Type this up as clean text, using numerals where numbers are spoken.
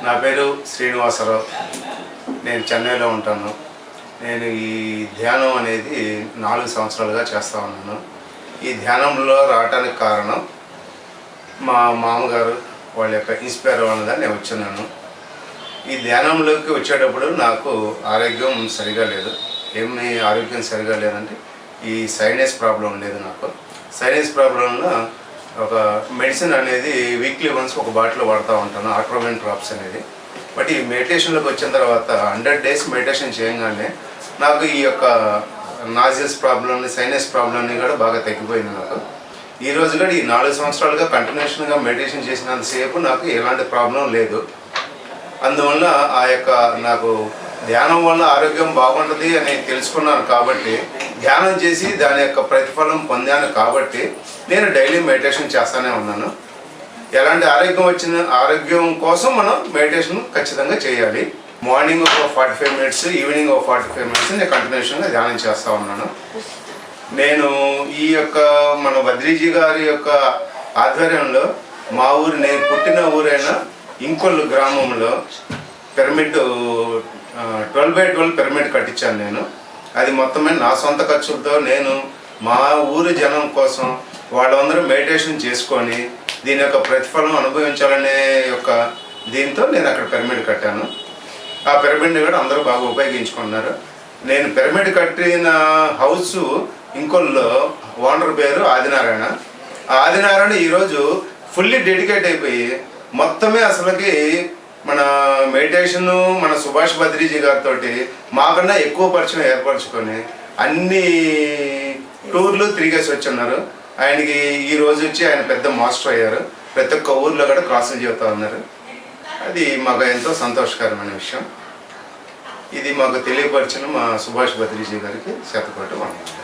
నా పేరు శ్రీనివాసరావు. నేను చెన్నైలో ఉంటాను. నేను ఈ ధ్యానం అనేది 4 సంవత్సరాలుగా చేస్తూ ఉన్నాను. ఈ ధ్యానంలో రావడానికి కారణం మా మామగారు వాళ్ళ యొక్క ఇన్స్పైర్ అవ్వడం నేను వచ్చాను. ఈ ధ్యానంలోకి వచ్చేటప్పుడు నాకు ఆరోగ్యం సరిగా లేదు. ఏమి ఆరోగ్యం సరిగా లేదంటే ఈ సైనస్ ప్రాబ్లం ఉండేది. నాకు సైనస్ ప్రాబ్లంలో ఒక మెడిసిన్ అనేది వీక్లీ వన్స్ ఒక బాటిల్ వాడుతూ ఉంటాను, ఆట్రోవిన్ డ్రాప్స్ అనేది. బట్ ఈ మెడిటేషన్లోకి వచ్చిన తర్వాత 100 days మెడిటేషన్ చేయగానే నాకు ఈ యొక్క నాజియస్ ప్రాబ్లమ్ని, సైనస్ ప్రాబ్లమ్ని కూడా బాగా తగ్గిపోయింది. నాకు ఈ రోజు కూడా ఈ 4 సంవత్సరాలుగా కంటిన్యూషన్గా మెడిటేషన్ చేసినంతసేపు నాకు ఎలాంటి ప్రాబ్లం లేదు. అందువల్ల ఆ యొక్క నాకు ధ్యానం వల్ల ఆరోగ్యం బాగుంటుంది అని తెలుసుకున్నాను కాబట్టి, ధ్యానం చేసి దాని యొక్క ప్రతిఫలం పొందాను కాబట్టి నేను డైలీ మెడిటేషన్ చేస్తూనే ఉన్నాను. ఎలాంటి ఆరోగ్యం కోసం మనం మెడిటేషన్ ఖచ్చితంగా చేయాలి. మార్నింగ్ ఒక 45 minutes, ఈవినింగ్ ఒక 45 minutes నేను కంటిన్యూషన్గా ధ్యానం చేస్తూ ఉన్నాను. నేను ఈ యొక్క మన బద్రీజీ గారి యొక్క ఆధ్వర్యంలో మా ఊరు, నేను పుట్టిన ఊరైన ఇంకొల్లు గ్రామంలో పిరమిడ్ 12x12 పిరమిడ్ కట్టించాను నేను. అది మొత్తమే నా సొంత ఖర్చులతో నేను మా ఊరి జనం కోసం వాళ్ళందరూ మెడిటేషన్ చేసుకొని దీని యొక్క ప్రతిఫలం అనుభవించాలనే యొక్క దీంతో నేను అక్కడ పిరమిడ్ కట్టాను. ఆ పిరమిడ్ని కూడా అందరూ బాగా ఉపయోగించుకున్నారు. నేను పిరమిడ్ కట్టిన హౌస్ ఇంకొల్లో ఓనర్ పేరు ఆదినారాయణ. ఆ ఆదినారాయణ ఈరోజు ఫుల్లీ డెడికేట్ అయిపోయి మొత్తమే అసలుకి మన మెడిటేషను మన సుభాష్ బద్రీజీ గారితో మాకన్నా ఎక్కువ పరిచయం ఏర్పరచుకొని అన్ని టూర్లు తిరిగేసి వచ్చున్నారు. ఆయనకి ఈ రోజు వచ్చి ఆయన పెద్ద మాస్టర్ అయ్యారు. ప్రతి ఒక్క ఊర్లో కూడా క్లాసులు చెబుతూ ఉన్నారు. అది మాకు ఎంతో సంతోషకరమైన విషయం. ఇది మాకు తెలియపరిచిన మా సుభాష్ బద్రీజీ గారికి శతకోటి వందనాలు.